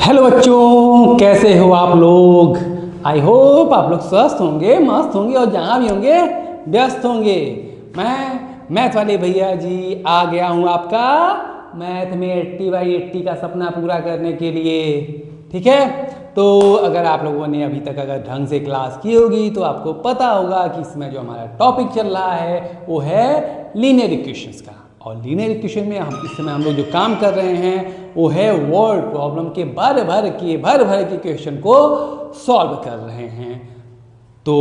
Hello बच्चों, कैसे हो आप लोग। आई होप आप लोग स्वस्थ होंगे, मस्त होंगे और जहाँ भी होंगे व्यस्त होंगे। मैं मैथ वाले भैया जी आ गया हूँ आपका मैथ में 80/80 का सपना पूरा करने के लिए। ठीक है, तो अगर आप लोगों ने अभी तक अगर ढंग से क्लास की होगी तो आपको पता होगा कि इसमें जो हमारा टॉपिक चल रहा है वो है लीनियर इक्वेशंस का। और लीनियर इक्वेशन में इस समय हम लोग जो काम कर रहे हैं वो है वर्ड प्रॉब्लम के भर भर के क्वेश्चन को सॉल्व कर रहे हैं। तो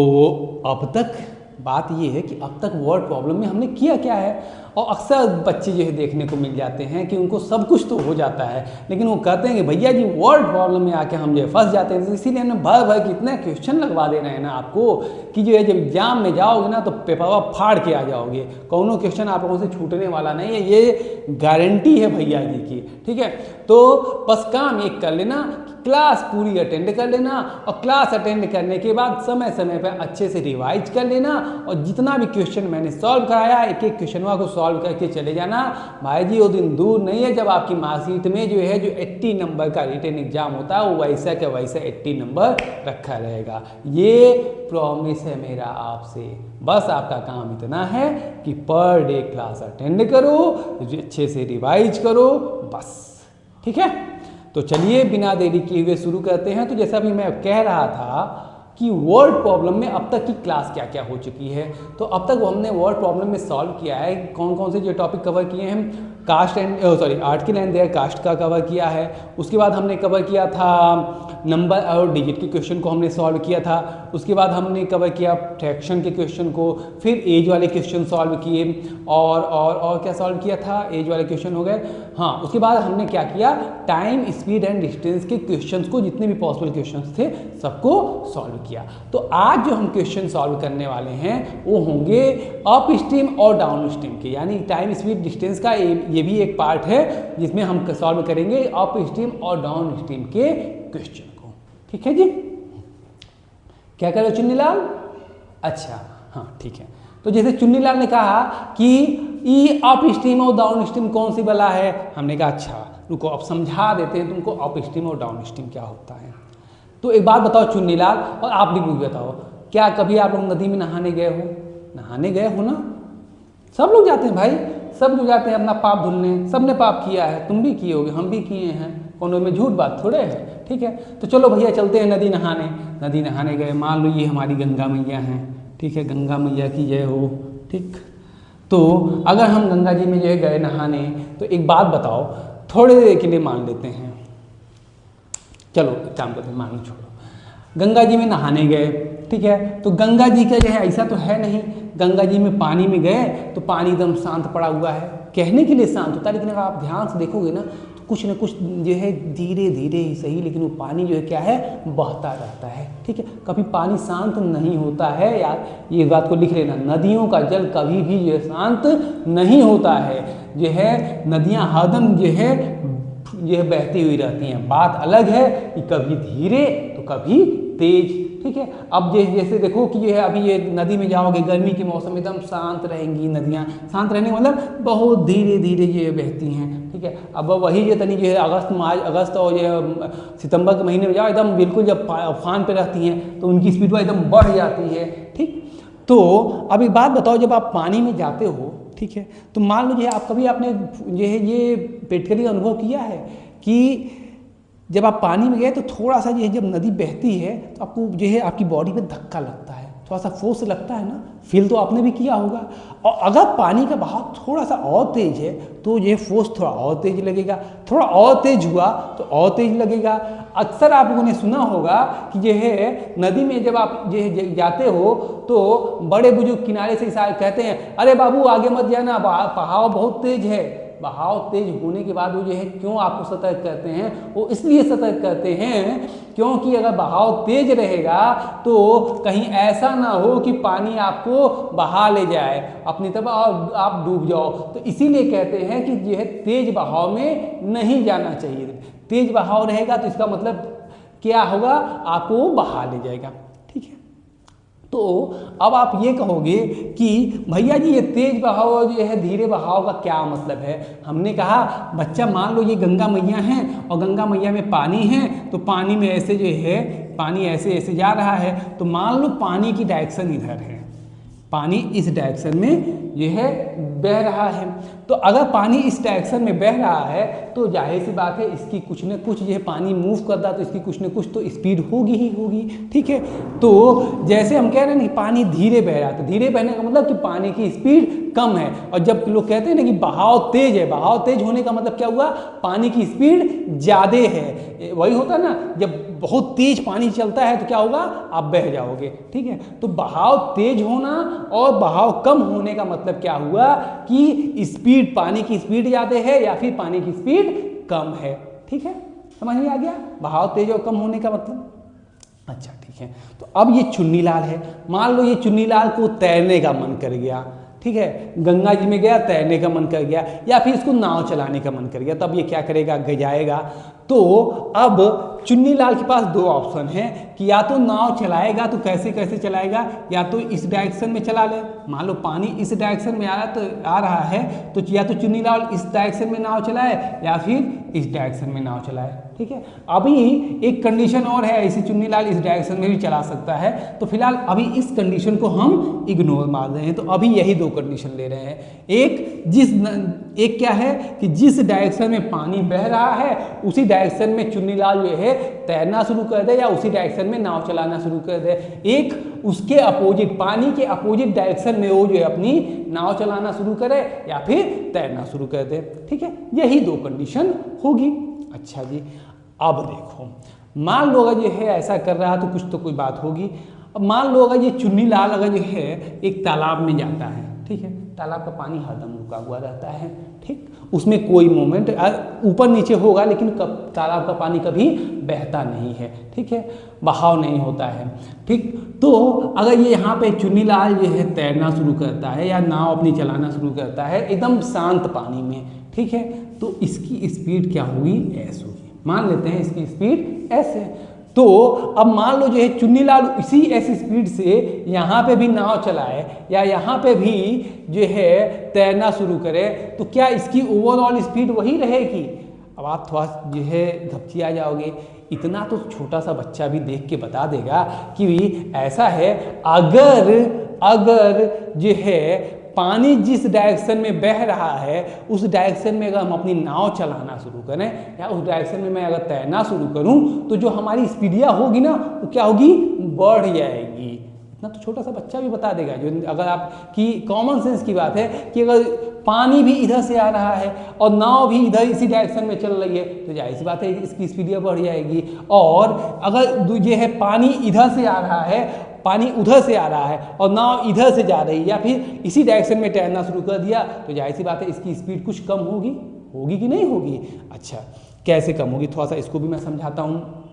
अब तक बात ये है कि अब तक वर्ड प्रॉब्लम में हमने किया क्या है। और अक्सर बच्चे जो है देखने को मिल जाते हैं कि उनको सब कुछ तो हो जाता है, लेकिन वो कहते हैं कि भैया जी वर्ड प्रॉब्लम में आके हम जो है फंस जाते हैं। तो इसीलिए हमने भर भर के इतने क्वेश्चन लगवा दे रहे हैं ना आपको कि जो है जब एग्जाम में जाओगे ना तो पेपर फाड़ के आ जाओगे। कौनो क्वेश्चन आप लोगों से छूटने वाला नहीं है, ये गारंटी है भैया जी की। ठीक है, तो बस काम एक कर लेना, क्लास पूरी अटेंड कर लेना और क्लास अटेंड करने के बाद समय समय पर अच्छे से रिवाइज कर लेना और जितना भी क्वेश्चन मैंने सॉल्व कराया एक एक क्वेश्चन को सॉल्व करके चले जाना। भाई जी वो दिन दूर नहीं है जब आपकी मार्कशीट में जो है जो 80 नंबर का रिटन एग्जाम होता है वो वैसा का वैसा 80 नंबर रखा रहेगा। ये प्रॉमिस है मेरा आपसे। बस आपका काम इतना है कि पर डे क्लास अटेंड करो, अच्छे से रिवाइज करो, बस। ठीक है, तो चलिए बिना देरी किए हुए शुरू करते हैं। तो जैसा भी मैं कह रहा था कि वर्ड प्रॉब्लम में अब तक की क्लास क्या क्या हो चुकी है, तो अब तक हमने वर्ड प्रॉब्लम में सॉल्व किया है। कौन कौन से जो टॉपिक कवर किए हैं, caste and article and their caste का कवर किया है। उसके बाद हमने कवर किया था नंबर और डिजिट के क्वेश्चन को हमने सॉल्व किया था। उसके बाद हमने कवर किया फ्रैक्शन के क्वेश्चन को, फिर एज वाले क्वेश्चन सॉल्व किए और क्या सॉल्व किया था, एज वाले क्वेश्चन हो गए। हाँ, उसके बाद हमने क्या किया, टाइम स्पीड एंड डिस्टेंस के क्वेश्चंस को जितने भी पॉसिबल क्वेश्चंस थे सबको सॉल्व किया। तो आज जो हम क्वेश्चन सॉल्व करने वाले हैं वो होंगे अप स्ट्रीम और डाउन स्ट्रीम के, यानी टाइम स्पीड डिस्टेंस का ये भी एक पार्ट है जिसमें हम सॉल्व करेंगे अप स्ट्रीम और डाउन स्ट्रीम के क्वेश्चन को। ठीक है जी, क्या कह रहे हो चुन्नीलाल? अच्छा हाँ ठीक है। तो जैसे चुन्नीलाल ने कहा कि ई अप स्ट्रीम और डाउन स्ट्रीम कौन सी वाला है, हमने कहा अच्छा रुको अब समझा देते हैं तुमको अप स्ट्रीम और डाउन स्ट्रीम क्या होता है। तो एक बात बताओ चुन्नीलाल, और आप भी बताओ, क्या कभी आप लोग नदी में नहाने गए हो? नहाने गए हो ना? सब लोग जाते हैं भाई, सब लोग जाते हैं अपना पाप धुलने। सब ने पाप किया है, तुम भी किए होगे, हम भी किए हैं, कोनो में झूठ बात थोड़े है। ठीक है, तो चलो भैया चलते हैं नदी नहाने। नदी नहाने गए, मान लो ये हमारी गंगा मैया हैं। ठीक है, गंगा मैया की जय हो। ठीक, तो अगर हम गंगा जी में जो है गए नहाने, तो एक बात बताओ, थोड़ी देर के लिए मान लेते हैं, चलो काम करते हैं, मान छोड़ो, गंगा जी में नहाने गए। ठीक है, तो गंगा जी का जो है ऐसा तो है नहीं, गंगा जी में पानी में गए तो पानी एकदम शांत पड़ा हुआ है, कहने के लिए शांत होता है, लेकिन अगर आप ध्यान से देखोगे ना तो कुछ न कुछ जो है धीरे धीरे ही सही, लेकिन वो पानी जो है क्या है, बहता रहता है। ठीक है, कभी पानी शांत नहीं होता है यार, ये बात को लिख लेना, नदियों का जल कभी भी जो है शांत नहीं होता है। जो है नदियाँ हरदम जो है बहती हुई रहती हैं। बात अलग है कि कभी धीरे तो कभी तेज। ठीक है, अब जैसे देखो कि जो है अभी ये नदी में जाओगे गर्मी के मौसम में एकदम शांत रहेंगी नदियाँ, शांत रहने का मतलब बहुत धीरे धीरे ये बहती हैं। ठीक है, अब वही जो तनी जो है अगस्त और ये सितंबर के महीने में जाओ एकदम बिल्कुल जब उफान पे रहती हैं तो उनकी स्पीड एकदम बढ़ जाती है। ठीक, तो अब एक बात बताओ, जब आप पानी में जाते हो, ठीक है, तो मान लो जो है आप कभी आपने जो है ये प्रैक्टिकली अनुभव किया है कि जब आप पानी में गए तो थोड़ा सा जो है जब नदी बहती है तो आपको जो है आपकी बॉडी पे धक्का लगता है, थोड़ा सा फोर्स लगता है ना, फील तो आपने भी किया होगा। और अगर पानी का बहाव थोड़ा सा और तेज है तो ये फोर्स थोड़ा और तेज लगेगा, थोड़ा और तेज हुआ तो और तेज लगेगा। अक्सर आप लोगों ने सुना होगा कि जो है नदी में जब आप जो है जाते हो तो बड़े बुजुर्ग किनारे से इशारा कहते हैं, अरे बाबू आगे मत जाना, बहाव बहुत तेज है। बहाव तेज होने के बाद वो जो है क्यों आपको सतर्क करते हैं, वो इसलिए सतर्क करते हैं क्योंकि अगर बहाव तेज रहेगा तो कहीं ऐसा ना हो कि पानी आपको बहा ले जाए अपनी तरफ और आप डूब जाओ। तो इसीलिए कहते हैं कि जो है तेज बहाव में नहीं जाना चाहिए। तेज बहाव रहेगा तो इसका मतलब क्या होगा, आपको बहा ले जाएगा। ठीक है, तो अब आप ये कहोगे कि भैया जी ये तेज बहाव और जो है धीरे बहाव का क्या मतलब है। हमने कहा बच्चा मान लो ये गंगा मैया हैं और गंगा मैया में पानी है, तो पानी में ऐसे जो है पानी ऐसे ऐसे जा रहा है, तो मान लो पानी की डायरेक्शन इधर है, पानी इस डायरेक्शन में जो है बह रहा है। तो अगर पानी इस डायरेक्शन में बह रहा है तो जाहिर सी बात है इसकी कुछ न कुछ जो है पानी मूव कर रहा है तो इसकी कुछ न कुछ तो स्पीड होगी ही होगी, ठीक है। तो जैसे हम कह रहे हैं ना कि पानी धीरे बह रहा है, तो धीरे बहने का मतलब कि पानी की स्पीड कम है। और जब लोग कहते हैं ना कि बहाव तेज है, बहाव तेज होने का मतलब क्या हुआ, पानी की स्पीड ज़्यादा है। वही होता है ना, जब बहुत तेज पानी चलता है तो क्या होगा, आप बह जाओगे, ठीक है। तो बहाव तेज होना और बहाव कम होने का मतलब क्या हुआ कि स्पीड, पानी की स्पीड ज़्यादा है या फिर पानी की स्पीड कम है, ठीक है। समझ में आ गया बहाव तेज और कम होने का मतलब। अच्छा ठीक है, तो अब ये चुन्नीलाल है, मान लो ये चुन्नीलाल को तैरने का मन कर गया, ठीक है, गंगा जी में गया, तैरने का मन कर गया, या फिर इसको नाव चलाने का मन कर गया, तब ये क्या करेगा, जाएगा। तो अब चुन्नीलाल के पास दो ऑप्शन हैं कि या तो नाव चलाएगा, तो कैसे कैसे चलाएगा, या तो इस डायरेक्शन में चला ले, मान लो पानी इस डायरेक्शन में आ रहा है तो या तो चुन्नीलाल इस डायरेक्शन में नाव चलाए या फिर इस डायरेक्शन में नाव चलाए, ठीक है। अभी एक कंडीशन और है, ऐसे चुन्नीलाल इस डायरेक्शन में भी चला सकता है, तो फिलहाल अभी इस कंडीशन को हम इग्नोर मार रहे हैं। तो अभी यही दो कंडीशन ले रहे हैं, एक क्या है कि जिस डायरेक्शन में पानी बह रहा है उसी डायरेक्शन में चुन्नीलाल जो है तैरना शुरू कर दे या उसी डायरेक्शन में नाव चलाना शुरू कर दे, एक उसके अपोजिट, पानी के अपोजिट डायरेक्शन में वो जो है अपनी नाव चलाना शुरू करे या फिर तैरना शुरू कर दे, ठीक है। यही दो कंडीशन होगी। अच्छा जी, अब देखो, मान लो अगर जो है ऐसा कर रहा है तो कुछ तो कोई बात होगी। अब मान लो अगर ये चुन्नीलाल अगर जो है एक तालाब में जाता है, ठीक है, तालाब का पानी हरदम रुका हुआ रहता है, ठीक, उसमें कोई मोमेंट ऊपर नीचे होगा लेकिन तालाब का पानी कभी बहता नहीं है, ठीक है, बहाव नहीं होता है, ठीक। तो अगर ये यहाँ पे चुन्नीलाल जो है तैरना शुरू करता है या नाव अपनी चलाना शुरू करता है एकदम शांत पानी में, ठीक है, तो इसकी स्पीड क्या होगी, एस होगी। मान लेते हैं इसकी स्पीड एस है। तो अब मान लो जो है चुन्नीलाल इसी ऐसी स्पीड से यहाँ पे भी नाव चलाए या यहाँ पे भी जो है तैरना शुरू करे, तो क्या इसकी ओवरऑल स्पीड वही रहेगी। अब आप थोड़ा जो है घबचिया जाओगे, इतना तो छोटा सा बच्चा भी देख के बता देगा कि ऐसा है, अगर जो है पानी जिस डायरेक्शन में बह रहा है उस डायरेक्शन में अगर हम अपनी नाव चलाना शुरू करें या उस डायरेक्शन में मैं अगर तैरना शुरू करूं तो जो हमारी स्पीडिया होगी ना वो क्या होगी, बढ़ जाएगी। इतना तो छोटा सा बच्चा भी बता देगा। जो अगर आपकी कॉमन सेंस की बात है कि अगर पानी भी इधर से आ रहा है और नाव भी इधर इसी डायरेक्शन में चल रही है तो जाहिर सी बात है इसकी स्पीडिया बढ़ जाएगी। और अगर ये है पानी इधर से आ रहा है, पानी उधर से आ रहा है और नाव इधर से जा रही है या फिर इसी डायरेक्शन में तैरना शुरू कर दिया तो जाहिर सी बात है इसकी स्पीड कुछ कम होगी कि नहीं होगी। अच्छा, कैसे कम होगी, थोड़ा सा इसको भी मैं समझाता हूँ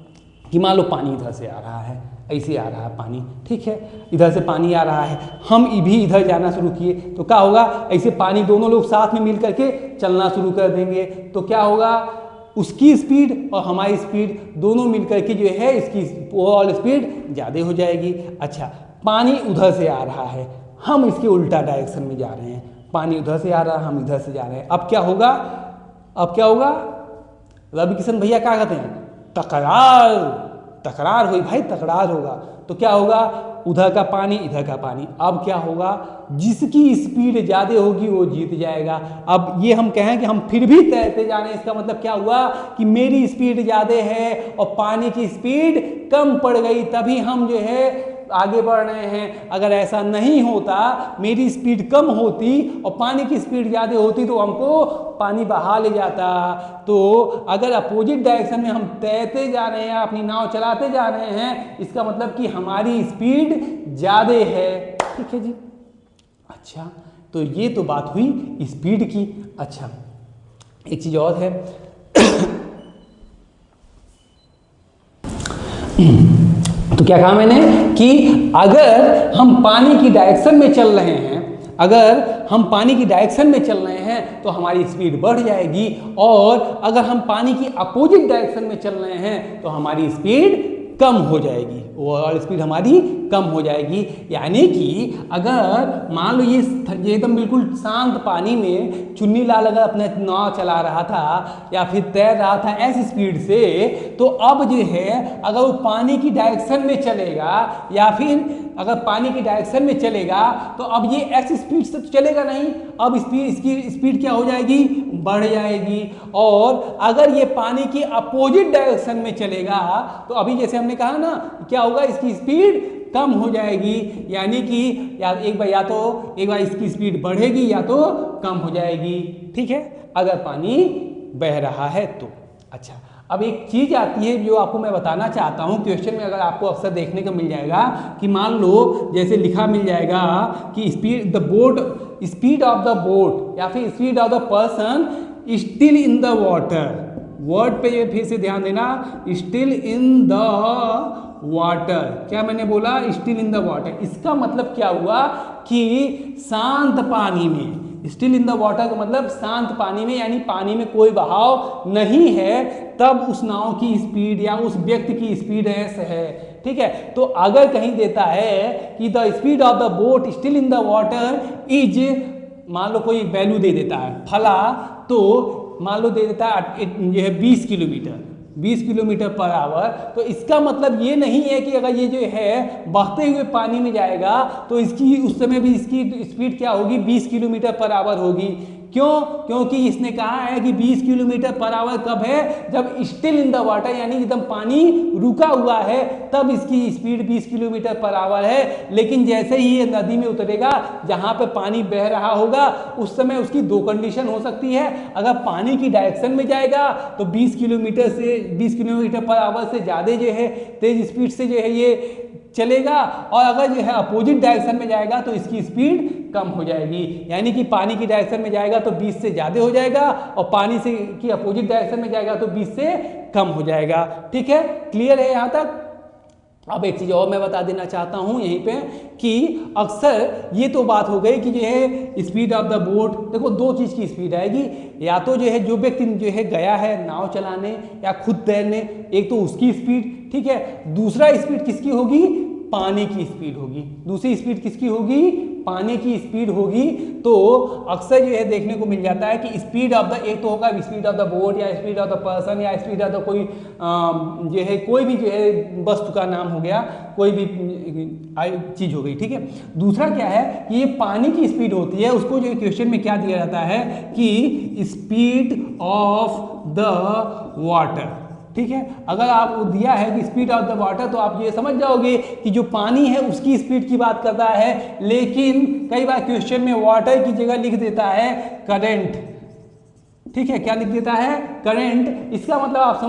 कि मान लो पानी इधर से आ रहा है, ऐसे आ रहा है पानी, ठीक है, इधर से पानी आ रहा है, हम भी इधर जाना शुरू किए तो क्या होगा, ऐसे पानी दोनों लोग साथ में मिल करके चलना शुरू कर देंगे तो क्या होगा, उसकी स्पीड और हमारी स्पीड दोनों मिलकर के जो है इसकी ओवरऑल स्पीड ज़्यादा हो जाएगी। अच्छा, पानी उधर से आ रहा है, हम इसके उल्टा डायरेक्शन में जा रहे हैं, पानी उधर से आ रहा है, हम इधर से जा रहे हैं। अब क्या होगा, रवि किशन भैया क्या कहते हैं, तकरार हुई भाई, तकरार होगा। तो क्या होगा, उधर का पानी इधर का पानी। अब क्या होगा, जिसकी स्पीड ज़्यादा होगी वो जीत जाएगा। अब ये हम कहें कि हम फिर भी तैरते जा रहे हैं, इसका मतलब क्या हुआ कि मेरी स्पीड ज़्यादा है और पानी की स्पीड कम पड़ गई, तभी हम जो है आगे बढ़ रहे हैं। अगर ऐसा नहीं होता, मेरी स्पीड कम होती और पानी की स्पीड ज़्यादा होती तो हमको पानी बहा ले जाता। तो अगर अपोजिट डायरेक्शन में हम तैरते जा रहे हैं, अपनी नाव चलाते जा रहे हैं, इसका मतलब कि हमारी स्पीड ज़्यादा है, ठीक है जी। अच्छा, तो ये तो बात हुई स्पीड की। अच्छा, एक चीज़ और है तो क्या कहा मैंने कि अगर हम पानी की डायरेक्शन में चल रहे हैं, तो हमारी स्पीड बढ़ जाएगी, और अगर हम पानी की अपोजिट डायरेक्शन में चल रहे हैं तो हमारी स्पीड कम हो जाएगी, ओवरऑल स्पीड हमारी कम हो जाएगी। यानी कि अगर मान लो ये एकदम बिल्कुल शांत पानी में चुन्नी लाल अगर अपने नाव चला रहा था या फिर तैर रहा था ऐसी स्पीड से, तो अब जो है अगर वो पानी की डायरेक्शन में चलेगा या फिर अगर पानी की डायरेक्शन में चलेगा तो अब ये ऐसी स्पीड से तो चलेगा नहीं, अब इसकी स्पीड क्या हो जाएगी, बढ़ जाएगी। और अगर ये पानी की अपोजिट डायरेक्शन में चलेगा तो अभी जैसे हमने कहा ना, क्या होगा, इसकी स्पीड कम हो जाएगी। यानी कि एक बार इसकी स्पीड बढ़ेगी या तो कम हो जाएगी, ठीक है, अगर पानी बह रहा है तो। अच्छा, अब एक चीज आती है जो आपको मैं बताना चाहता हूं, क्वेश्चन में अगर आपको अक्सर देखने को मिल जाएगा कि मान लो जैसे लिखा मिल जाएगा कि स्पीड ऑफ द बोट या फिर speed of the person still in the water. Word पे ये फिर से ध्यान देना, स्टिल इन द वाटर। क्या मैंने बोला, स्टिल इन द वाटर। इसका मतलब क्या हुआ कि शांत पानी में, स्टिल इन द वाटर का मतलब शांत पानी में, यानी पानी में कोई बहाव नहीं है, तब उस नाव की स्पीड या उस व्यक्ति की स्पीड ऐसे है, ठीक है। तो अगर कहीं देता है कि the speed of the boat still in the water is, मान लो कोई वैल्यू दे देता है फला, तो मान लो दे देता है जो है 20 किलोमीटर पर आवर, तो इसका मतलब ये नहीं है कि अगर ये जो है बहते हुए पानी में जाएगा तो इसकी उस समय भी इसकी स्पीड क्या होगी, 20 किलोमीटर पर आवर होगी। क्यों? क्योंकि इसने कहा है कि 20 किलोमीटर पर आवर कब है, जब स्टिल इन द वाटर, यानी एकदम पानी रुका हुआ है, तब इसकी स्पीड 20 किलोमीटर पर आवर है। लेकिन जैसे ही ये नदी में उतरेगा, जहां पे पानी बह रहा होगा, उस समय उसकी दो कंडीशन हो सकती है। अगर पानी की डायरेक्शन में जाएगा तो 20 किलोमीटर पर आवर से ज़्यादा जो है तेज स्पीड से जो है ये चलेगा, और अगर जो है अपोजिट डायरेक्शन में जाएगा तो इसकी स्पीड कम हो जाएगी। यानी कि पानी की डायरेक्शन में जाएगा तो 20 से ज़्यादा हो जाएगा, और पानी से की अपोजिट डायरेक्शन में जाएगा तो 20 से कम हो जाएगा। ठीक है, क्लियर है यहाँ तक? अब एक चीज़ और मैं बता देना चाहता हूँ यहीं पे कि अक्सर ये तो बात हो गई कि जो है स्पीड ऑफ द बोट, देखो दो चीज़ की स्पीड आएगी, या तो जो है जो व्यक्ति जो है गया है नाव चलाने या खुद तैरने, एक तो उसकी स्पीड, ठीक है, दूसरा स्पीड किसकी होगी, पानी की स्पीड होगी। दूसरी स्पीड किसकी होगी, पानी की स्पीड होगी। तो अक्सर जो है देखने को मिल जाता है कि स्पीड ऑफ द, एक तो होगा स्पीड ऑफ द बोट या स्पीड ऑफ द पर्सन या स्पीड ऑफ द कोई जो है कोई भी जो है वस्तु का नाम हो गया, कोई भी चीज़ हो गई, ठीक है। दूसरा क्या है कि ये पानी की स्पीड होती है, उसको जो क्वेश्चन में क्या दिया जाता है कि स्पीड ऑफ द वाटर, ठीक है। अगर आपको दिया है कि स्पीड ऑफ द वाटर, तो आप ये समझ जाओगे कि जो पानी है उसकी स्पीड की बात करता है। लेकिन कई बार क्वेश्चन में वाटर की जगह लिख देता है करंट, ठीक है, क्या लिख देता है, करंट। इसका मतलब आप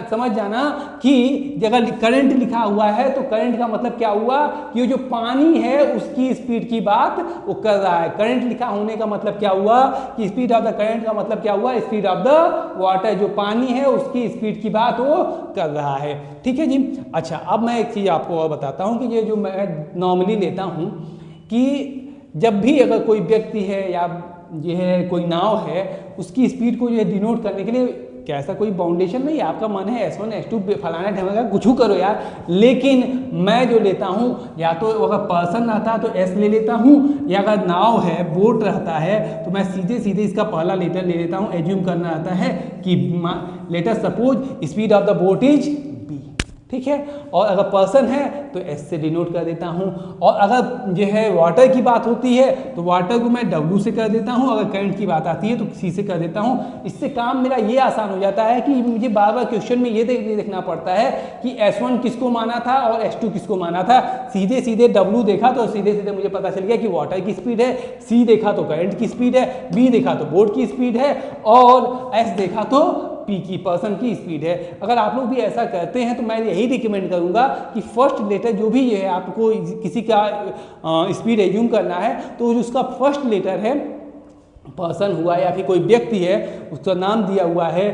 समझ जाना कि जगह करंट लिखा हुआ है तो करंट का मतलब क्या हुआ कि ये जो पानी है उसकी स्पीड की बात वो कर रहा है। करंट लिखा होने का मतलब क्या हुआ कि स्पीड ऑफ द करंट का मतलब क्या हुआ, स्पीड ऑफ द वाटर, जो पानी है उसकी स्पीड की बात वो कर रहा है, ठीक है जी। अच्छा, अब मैं एक चीज़ आपको और बताता हूँ कि ये जो मैं नॉर्मली लेता हूँ कि जब भी अगर कोई व्यक्ति है या जो है कोई नाव है, उसकी स्पीड को जो है डिनोट करने के लिए क्या ऐसा कोई बाउंडेशन नहीं है, आपका मन है S1 S2 फलाना ढंगा कुछ करो यार, लेकिन मैं जो लेता हूँ या तो अगर पर्सन रहता है तो S ले लेता हूँ, या अगर नाव है बोट रहता है तो मैं सीधे इसका पहला लेटर ले लेता हूँ। एज्यूम करना आता है कि later suppose speed of the boat is B, ठीक है, और अगर पर्सन है तो S से डिनोट कर देता हूँ, और अगर जो है वाटर की बात होती है तो वाटर को मैं W से कर देता हूँ, अगर करंट की बात आती है तो C से कर देता हूँ। इससे काम मेरा ये आसान हो जाता है कि मुझे बार बार क्वेश्चन में ये देखना पड़ता है कि S1 किसको माना था और S2 किसको माना था। सीधे W देखा तो सीधे मुझे पता चल गया कि वाटर की स्पीड है, C देखा तो करंट की स्पीड है, B देखा तो बोट की स्पीड है, और S देखा तो P की पर्सन की स्पीड है। अगर आप लोग भी ऐसा करते हैं तो मैं यही रिकमेंड करूंगा कि फर्स्ट लेटर जो भी है आपको किसी का स्पीड एज्यूम करना है तो उसका फर्स्ट लेटर है, पर्सन हुआ या फिर कोई व्यक्ति है उसका नाम दिया हुआ है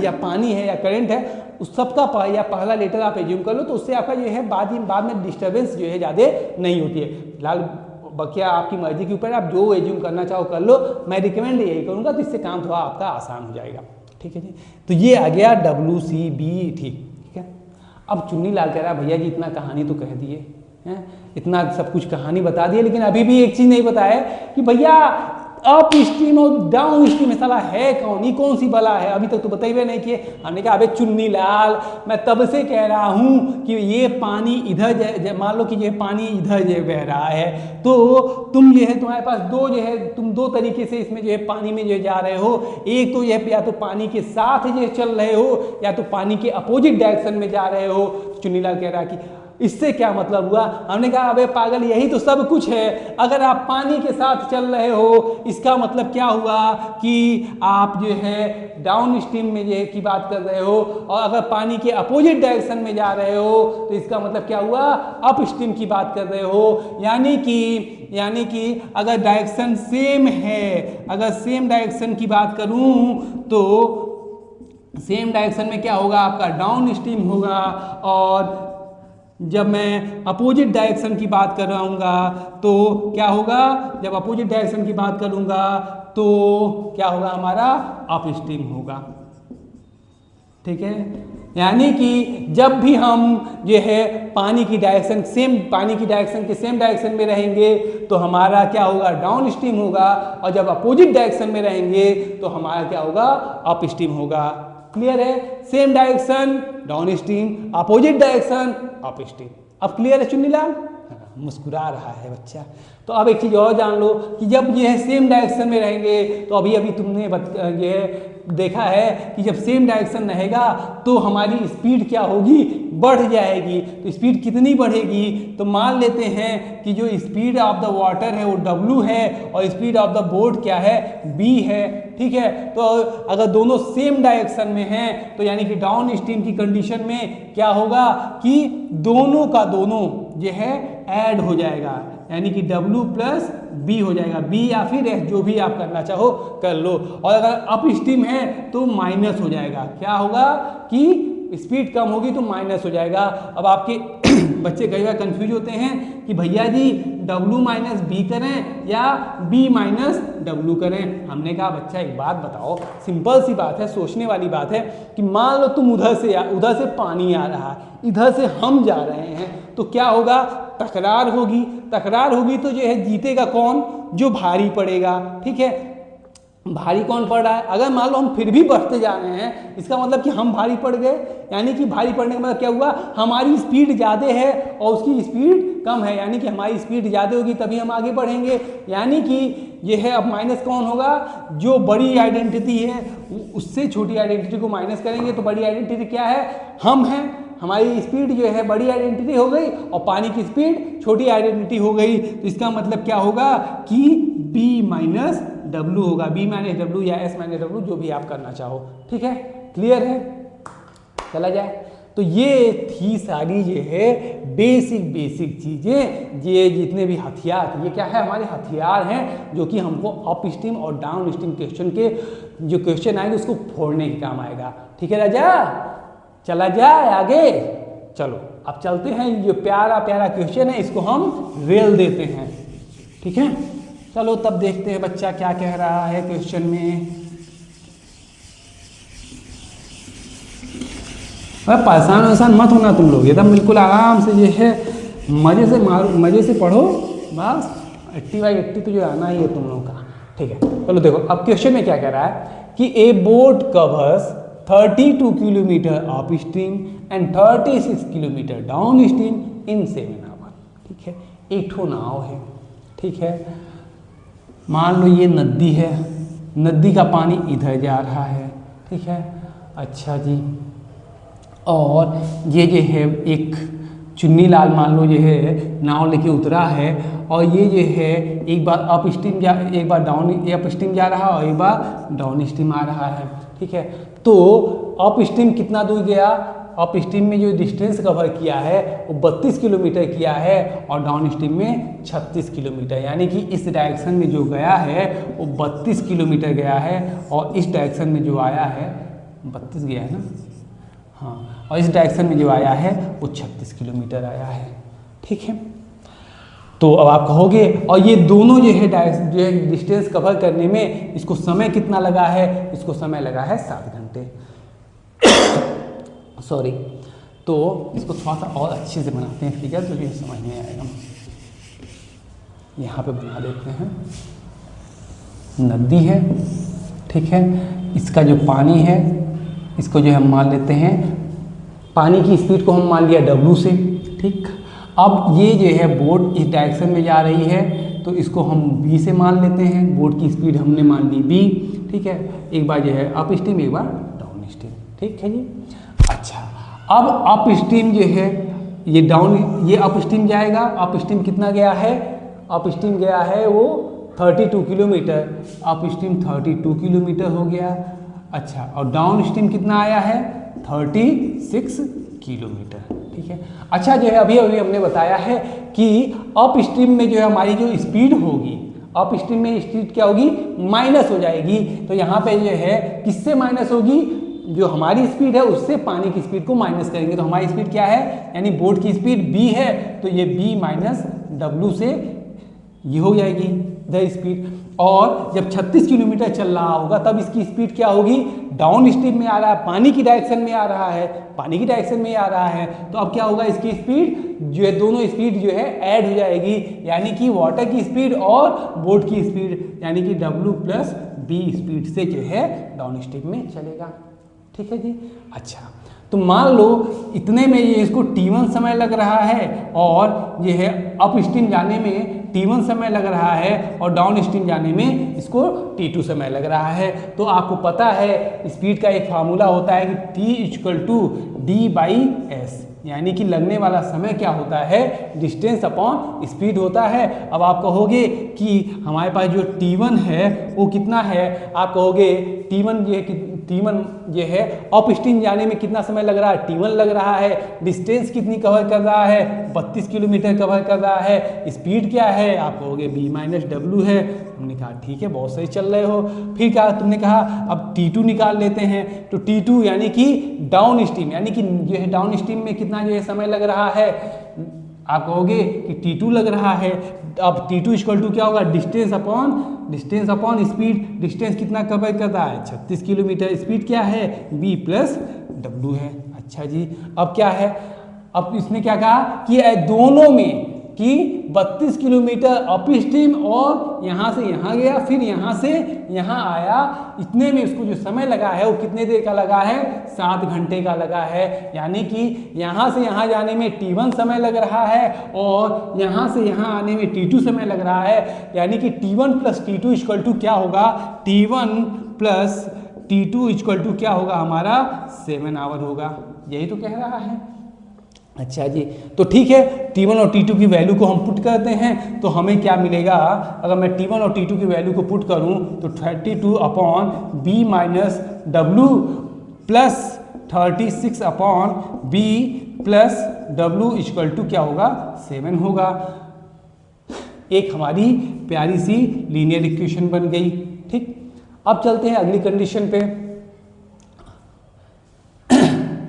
या पानी है या करंट है, उस सबका या पहला लेटर आप एज्यूम कर लो, तो उससे आपका जो है बाद में डिस्टर्बेंस जो है ज़्यादा नहीं होती है। फिलहाल बकिया आपकी मर्जी के ऊपर, आप जो एज्यूम करना चाहो कर लो, मैं रिकमेंड यही करूँगा, तो इससे काम थोड़ा आपका आसान हो जाएगा, ठीक है जी। तो ये आ गया WCB, ठीक है। अब चुन्नी लाल कह रहा है भैया जी इतना कहानी तो कह दिए हैं, इतना सब कुछ कहानी बता दी, लेकिन अभी भी एक चीज़ नहीं बताया कि भैया अप स्ट्रीम और डाउन स्ट्रीम में साला है कौन, ये कौन सी बला है, अभी तक तो बताइए नहीं किए। हमने कहा अबे चुन्नी लाल, मैं तब से कह रहा हूँ कि ये पानी इधर मान लो कि ये पानी इधर जो बह रहा है, तो तुम जो है तुम्हारे पास दो जो है तुम दो तरीके से इसमें जो है पानी में जो जा रहे हो, एक तो यह या तो पानी के साथ जो चल रहे हो या तो पानी के अपोजिट डायरेक्शन में जा रहे हो। चुन्नी लाल कह रहा है कि इससे क्या मतलब हुआ। हमने कहा अबे पागल यही तो सब कुछ है, अगर आप पानी के साथ चल रहे हो इसका मतलब क्या हुआ कि आप जो है डाउन स्ट्रीम में जो की बात कर रहे हो, और अगर पानी के अपोजिट डायरेक्शन में जा रहे हो तो इसका मतलब क्या हुआ, अप स्ट्रीम की बात कर रहे हो। यानी कि अगर डायरेक्शन सेम है, अगर सेम डायरेक्शन की बात करूं तो सेम डायरेक्शन में क्या होगा, आपका डाउन स्ट्रीम होगा, और जब मैं अपोजिट डायरेक्शन की बात कर रहूँगा तो क्या होगा, जब अपोजिट डायरेक्शन की बात करूँगा तो क्या होगा, हमारा अप स्ट्रीम होगा। ठीक है, यानी कि जब भी हम जो है पानी की डायरेक्शन के सेम डायरेक्शन में रहेंगे तो हमारा क्या होगा, डाउन स्ट्रीम होगा, और जब अपोजिट डायरेक्शन में रहेंगे तो हमारा क्या होगा, अप स्ट्रीम होगा। क्लियर है, same direction down stream, opposite direction up stream. अब क्लियर है चुन्नी लाल, मुस्कुरा रहा है बच्चा। तो अब एक चीज़ और जान लो कि जब ये है सेम डायरेक्शन में रहेंगे तो अभी तुमने ये देखा है कि जब सेम डायरेक्शन रहेगा तो हमारी स्पीड क्या होगी, बढ़ जाएगी। तो स्पीड कितनी बढ़ेगी, तो मान लेते हैं कि जो स्पीड ऑफ द वाटर है वो W है और स्पीड ऑफ द बोट क्या है, B है। ठीक है, तो अगर दोनों सेम डायरेक्शन में हैं तो यानी कि डाउन स्ट्रीम की कंडीशन में क्या होगा कि दोनों का दोनों जो है ऐड हो जाएगा, यानी कि W प्लस B हो जाएगा, B या फिर S जो भी आप करना चाहो कर लो। और अगर अप स्ट्रीम है तो माइनस हो जाएगा, क्या होगा कि स्पीड कम होगी तो माइनस हो जाएगा। अब आपके बच्चे कई बार कंफ्यूज होते हैं कि भैया जी W माइनस बी करें या B माइनस W करें। हमने कहा बच्चा एक बात बताओ, सिंपल सी बात है, सोचने वाली बात है कि मान लो तुम उधर से पानी आ रहा है, इधर से हम जा रहे हैं, तो क्या होगा, तकरार होगी तो जो है जीतेगा कौन, जो भारी पड़ेगा। ठीक है, भारी कौन पड़ रहा है, अगर मान लो हम फिर भी बढ़ते जा रहे हैं इसका मतलब कि हम भारी पड़ गए, यानी कि भारी पड़ने का मतलब क्या हुआ, हमारी स्पीड ज़्यादा है और उसकी स्पीड कम है, यानी कि हमारी स्पीड ज़्यादा होगी तभी हम आगे बढ़ेंगे। यानी कि ये है, अब माइनस कौन होगा, जो बड़ी आइडेंटिटी है उससे छोटी आइडेंटिटी को माइनस करेंगे, तो बड़ी आइडेंटिटी क्या है, हम हैं, हमारी स्पीड जो है बड़ी आइडेंटिटी हो गई और पानी की स्पीड छोटी आइडेंटिटी हो गई। तो इसका मतलब क्या होगा कि B माइनस W होगा, B माइनस W या S माइनस W जो भी आप करना चाहो। ठीक है, क्लियर है, चला जाए। तो ये थी सारी ये है बेसिक चीज़ें, ये जितने भी हथियार, ये क्या है, हमारे हथियार हैं जो कि हमको अप स्ट्रीम और डाउन स्ट्रीम क्वेश्चन के जो क्वेश्चन आएंगे उसको फोड़ने के काम आएगा। ठीक है राजा, चला जाए आगे। चलो अब चलते हैं, ये प्यारा क्वेश्चन है इसको हम रेल देते हैं। ठीक है, चलो तब देखते हैं बच्चा क्या कह रहा है क्वेश्चन में। परेशान मत होना तुम लोग, एकदम बिल्कुल आराम से ये है मजे से पढ़ो, बस 80/80 तो जो आना ही है तुम लोगों का। ठीक है, चलो देखो अब क्वेश्चन में क्या कह रहा है कि a boat covers 32 kilometre upstream and 36 kilometre downstream in 7 hour. ठीक है, एक ठो नाव है। ठीक है, मान लो ये नदी है, नदी का पानी इधर जा रहा है। ठीक है, अच्छा जी, और ये जो है एक चुन्नी लाल मान लो ये है नाव लेके उतरा है, और ये जो है एक बार अप स्ट्रीम एक बार डाउन अप स्ट्रीम जा रहा है और एक बार डाउन स्ट्रीम आ रहा है। ठीक है, तो अप स्ट्रीम कितना दूर गया, अप स्ट्रीम में जो डिस्टेंस कवर किया है वो 32 किलोमीटर किया है और डाउन स्ट्रीम में 36 किलोमीटर, यानी कि इस डायरेक्शन में जो गया है वो 32 किलोमीटर गया है और इस डायरेक्शन में जो आया है 32 गया है ना, हाँ, और इस डायरेक्शन में जो आया है वो 36 किलोमीटर आया है। ठीक है, तो अब आप कहोगे और ये दोनों जो है डिस्टेंस कवर करने में इसको समय कितना लगा है, इसको समय लगा है 7 घंटे। सॉरी, तो इसको थोड़ा सा और अच्छे से बनाते हैं फिगर, तो ये समझ में आएगा। यहाँ पे बना देते हैं, नदी है, ठीक है, इसका जो पानी है इसको जो हम मान लेते हैं, पानी की स्पीड को हम मान लिया W से, ठीक। अब ये जो है बोट इस डायरेक्शन में जा रही है, तो इसको हम B से मान लेते हैं, बोट की स्पीड हमने मान ली B, ठीक है। एक बार जो है अप स्ट्रीम, एक बार डाउन स्ट्रीम, ठीक है जी। अच्छा, अब अप स्ट्रीम जो है ये डाउन, ये अप स्ट्रीम जाएगा, अप स्ट्रीम कितना गया है, अप स्ट्रीम गया है वो 32 किलोमीटर, अप स्ट्रीम 32 किलोमीटर हो गया। अच्छा, और डाउन स्ट्रीम कितना आया है 36 किलोमीटर, ठीक है। अच्छा, जो है अभी अभी हमने बताया है कि अप स्ट्रीम में जो है हमारी जो स्पीड होगी, अप स्ट्रीम में स्पीड क्या होगी, माइनस हो जाएगी। तो यहाँ पे जो है किससे माइनस होगी, जो हमारी स्पीड है उससे पानी की स्पीड को माइनस करेंगे। तो हमारी स्पीड क्या है, यानी बोट की स्पीड b है, तो ये b माइनस W से ये हो जाएगी द स्पीड। और जब 36 किलोमीटर चल रहा होगा तब इसकी स्पीड क्या होगी, डाउन स्ट्रीम में आ रहा है, पानी की डायरेक्शन में आ रहा है, पानी की डायरेक्शन में आ रहा है, तो अब क्या होगा, इसकी स्पीड जो है, दोनों स्पीड जो है ऐड हो जाएगी, यानी कि वाटर की स्पीड और बोट की स्पीड, यानी कि W प्लस B स्पीड से जो है डाउन स्ट्रीम में चलेगा, ठीक है जी। अच्छा, तो मान लो इतने में ये इसको T1 समय लग रहा है, और ये है अप स्ट्रीम जाने में T1 समय लग रहा है, और डाउन स्ट्रीम जाने में इसको T2 समय लग रहा है। तो आपको पता है स्पीड का एक फार्मूला होता है कि T = D/S, यानी कि लगने वाला समय क्या होता है, डिस्टेंस अपॉन स्पीड होता है। अब आप कहोगे कि हमारे पास जो T1 है वो कितना है, आप कहोगे T1 ये है अप स्ट्रीम जाने में कितना समय लग रहा है, T1 लग रहा है, डिस्टेंस कितनी कवर कर रहा है, 32 किलोमीटर कवर कर रहा है, स्पीड क्या है, आप कहोगे B माइनस W है। हमने कहा ठीक है, बहुत सही चल रहे हो। फिर क्या तुमने कहा अब T2 निकाल लेते हैं, तो T2 यानी कि डाउन स्ट्रीम, यानी कि जो है डाउन स्ट्रीम में कितना जो है समय लग रहा है, आप कहोगे कि T2 लग रहा है। अब T2 = क्या होगा, डिस्टेंस अपॉन स्पीड, डिस्टेंस कितना कवर कर रहा है 36 किलोमीटर, स्पीड क्या है B प्लस W है। अच्छा जी, अब क्या है, अब इसने क्या कहा कि दोनों में कि 32 किलोमीटर अप स्ट्रीम और यहाँ से यहाँ गया, फिर यहाँ से यहाँ आया, इतने में उसको जो समय लगा है वो कितने देर का लगा है, 7 घंटे का लगा है। यानी कि यहाँ से यहाँ जाने में T1 समय लग रहा है, और यहाँ से यहाँ आने में T2 समय लग रहा है। यानी कि T1 प्लस T2 = क्या होगा, T1 प्लस T2 = क्या होगा, हमारा 7 आवर होगा। यही तो कह रहा है। अच्छा जी, तो ठीक है, T1 और T2 की वैल्यू को हम पुट करते हैं, तो हमें क्या मिलेगा, अगर मैं T1 और T2 की वैल्यू को पुट करूं तो 32 upon B minus W plus 36 upon B plus W = क्या होगा, 7 होगा। एक हमारी प्यारी सी लीनियर इक्वेशन बन गई, ठीक। अब चलते हैं अगली कंडीशन पे।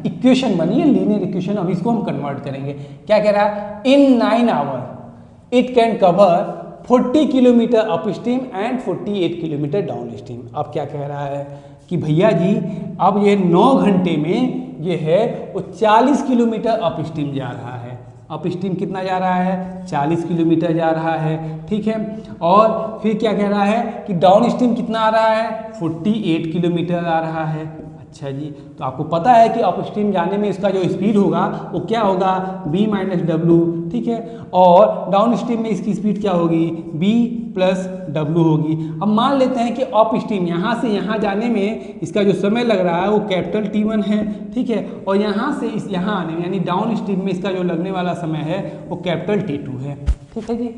इक्वेशन बनी है लीनियर इक्वेशन, अब इसको हम कन्वर्ट करेंगे। क्या कह रहा है, इन 9 hour it can cover 40 kilometre upstream and 48 kilometre down stream. अब क्या कह रहा है कि भैया जी अब ये 9 घंटे में ये है वो 40 किलोमीटर अप स्ट्रीम जा रहा है। अप स्ट्रीम कितना जा रहा है, 40 किलोमीटर जा रहा है, ठीक है। और फिर क्या कह रहा है कि डाउन स्ट्रीम कितना आ रहा है, 48 किलोमीटर आ रहा है। अच्छा जी, तो आपको पता है कि अप स्ट्रीम जाने में इसका जो स्पीड होगा वो क्या होगा, B माइनस W, ठीक है। और डाउन स्ट्रीम में इसकी स्पीड क्या होगी, B प्लस W होगी। अब मान लेते हैं कि अप स्ट्रीम यहाँ से यहाँ जाने में इसका जो समय लग रहा है वो कैपिटल T1 है, ठीक है। और यहाँ से इस यहाँ आने में यानी डाउन स्ट्रीम में इसका जो लगने वाला समय है वो कैपिटल T2 है, ठीक है जी।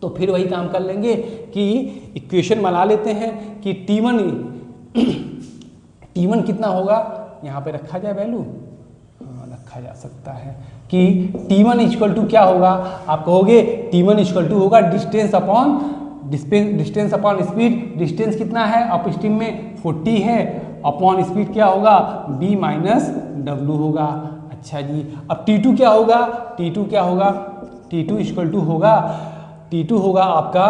तो फिर वही काम कर लेंगे कि इक्वेशन बना लेते हैं कि T1 कितना होगा, यहाँ पे रखा जाए वैल्यू, हाँ रखा जा सकता है कि T1 = क्या होगा, आप कहोगे T1 = होगा डिस्टेंस अपॉन स्पीड। डिस्टेंस कितना है, अप स्ट्रीम में 40 है, अपॉन स्पीड क्या होगा, B माइनस W होगा। अच्छा जी, अब T2 क्या होगा, T2 होगा आपका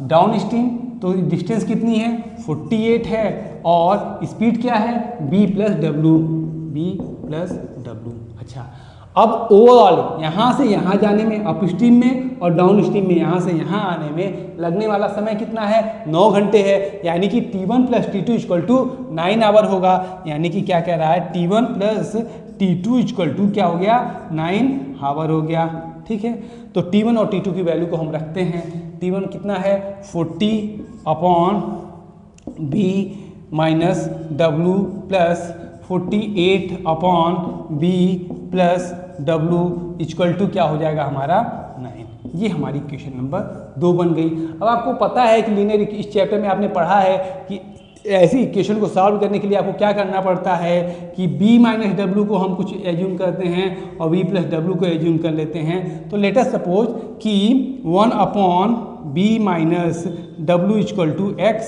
डाउन स्ट्रीम। तो डिस्टेंस कितनी है, 48 है, और स्पीड क्या है, B plus W। B plus W. अच्छा, अब ओवरऑल यहाँ से यहाँ जाने में अप स्ट्रीम में और डाउन स्ट्रीम में यहाँ से यहाँ आने में लगने वाला समय कितना है, 9 घंटे है। यानी कि T1 plus T2 equal to 9 our होगा। यानी कि क्या कह रहा है, T1 plus T2 equal to क्या हो गया, 9 आवर हो गया। ठीक है, तो T1 और T2 की वैल्यू को हम रखते हैं। T1 कितना है, 40/B minus W plus 48/B plus W equal to क्या हो जाएगा हमारा 9। ये हमारी इक्वेशन नंबर 2 बन गई। अब आपको पता है कि लीनियर, इस चैप्टर में आपने पढ़ा है कि ऐसी इक्वेशन को सॉल्व करने के लिए आपको क्या करना पड़ता है कि b माइनस डब्लू को हम कुछ एज्यूम करते हैं और b प्लस डब्लू को एज्यूम कर लेते हैं। तो लेट अस सपोज कि 1/b minus W equal to x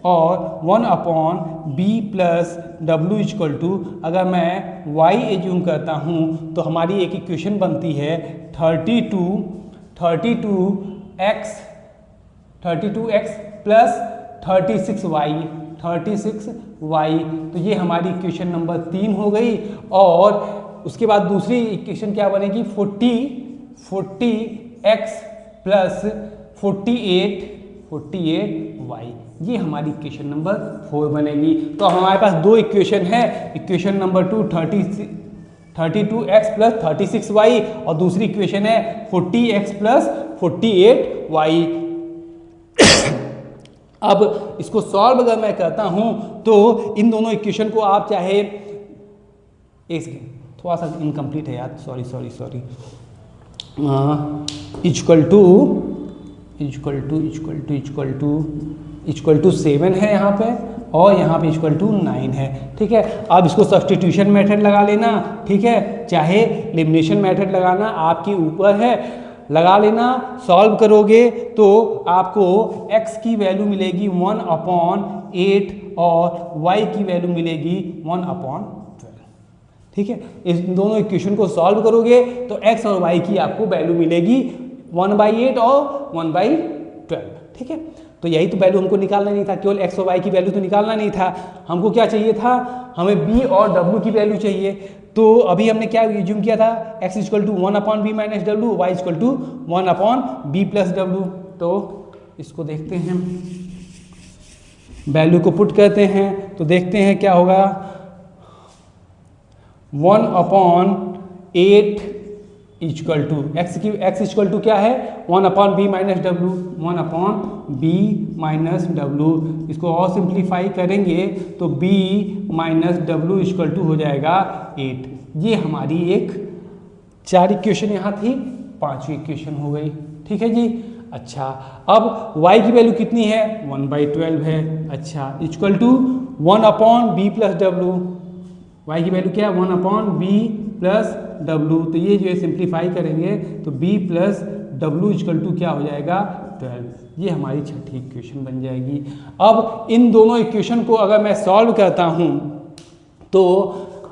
और 1/b plus W equal to, अगर मैं y एज्यूम करता हूँ तो हमारी एक इक्वेशन बनती है 32x प्लस 36y। तो ये हमारी इक्वेशन नंबर 3 हो गई। और उसके बाद दूसरी इक्वेशन क्या बनेगी, 40x प्लस 48y। ये हमारी इक्वेशन नंबर 4 बनेगी। तो हमारे पास 2 इक्वेशन है, equation number 2 32x plus 36y और दूसरी इक्वेशन है 40x प्लस 48y। अब इसको सॉल्व अगर मैं करता हूं तो इन दोनों इक्वेशन को आप चाहे, एक सेकेंड थोड़ा सा इनकम्प्लीट है यार, सॉरी इक्वल टू 7 है यहाँ पे और यहाँ पे इक्वल टू 9 है। ठीक है, अब इसको सब्स्टिट्यूशन मेथड लगा लेना। ठीक है, चाहे एलिमिनेशन मेथड लगाना आपके ऊपर है, लगा लेना। सॉल्व करोगे तो आपको x की वैल्यू मिलेगी 1/8 और y की वैल्यू मिलेगी 1/12। ठीक है, इस दोनों इक्वेशन को सॉल्व करोगे तो x और y की आपको वैल्यू मिलेगी 1/8 और 1/12। ठीक है, तो यही तो वैल्यू हमको निकालना नहीं था, केवल x और y की वैल्यू तो निकालना नहीं था, हमको क्या चाहिए था, हमें b और w की वैल्यू चाहिए। तो अभी हमने क्या एज्यूम किया था, x equal to 1/b minus W, y equal to 1/b plus W. तो इसको देखते हैं, वैल्यू को पुट करते हैं तो देखते हैं क्या होगा, 1/8 equal to x equal to क्या है 1/b minus W, 1/b minus W. इसको और सिंप्लीफाई करेंगे तो b minus W equal to हो जाएगा 8। ये हमारी एक 4 इक्वेशन यहाँ थी, 5वीं इक्वेशन हो गई। ठीक है जी। अच्छा, अब y की वैल्यू कितनी है, 1/12 है। अच्छा, equal to 1/b plus W, y की वैल्यू क्या है 1/b प्लस डब्लू। तो ये जो है सिंप्लीफाई करेंगे तो b plus W equal to क्या हो जाएगा 12। ये हमारी 6ठी इक्वेशन बन जाएगी। अब इन दोनों इक्वेशन को अगर मैं सॉल्व करता हूँ तो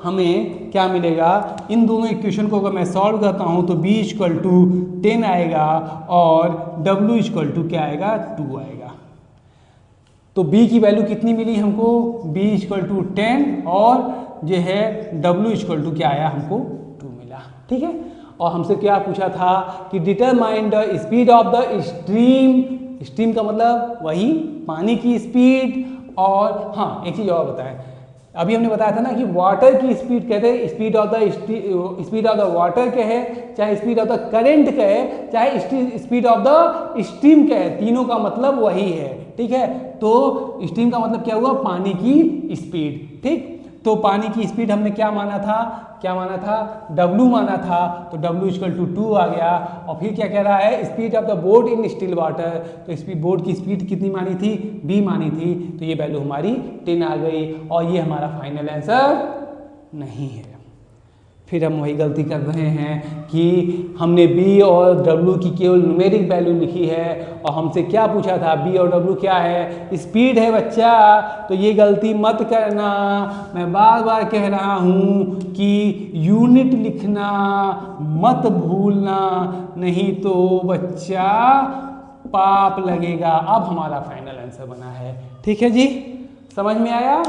हमें क्या मिलेगा, इन दोनों इक्वेशन को अगर मैं सॉल्व करता हूँ तो b इक्वल टू 10 आएगा और w इक्वल टू क्या आएगा 2 आएगा। तो b की वैल्यू कितनी मिली हमको, b इक्वल टू 10 और जो है w इक्वल टू क्या आया हमको 2 मिला। ठीक है, और हमसे क्या पूछा था कि determine the speed of the stream. Stream का मतलब वही पानी की स्पीड। और हाँ, एक चीज़ और बताएं, अभी हमने बताया था ना कि वाटर की स्पीड कहते हैं, स्पीड ऑफ द वाटर कहे, चाहे स्पीड ऑफ द करेंट कहे, चाहे स्पीड ऑफ द स्ट्रीम कहे, तीनों का मतलब वही है। ठीक है, तो स्ट्रीम का मतलब क्या हुआ, पानी की स्पीड। ठीक, तो पानी की स्पीड हमने क्या माना था W माना था, तो W इक्वल टू 2 आ गया। और फिर क्या कह रहा है, speed of the boat in still water, तो स्पीड बोट की स्पीड कितनी मानी थी, B मानी थी, तो ये वैल्यू हमारी 10 आ गई। और ये हमारा फाइनल आंसर नहीं है। फिर हम वही गलती कर रहे हैं कि हमने B और W की केवल न्यूमेरिक वैल्यू लिखी है और हमसे क्या पूछा था, B और W क्या है, स्पीड है बच्चा। तो ये गलती मत करना, मैं बार बार कह रहा हूँ कि यूनिट लिखना मत भूलना, नहीं तो बच्चा पाप लगेगा। अब हमारा फाइनल आंसर बना है। ठीक है जी, समझ में आया?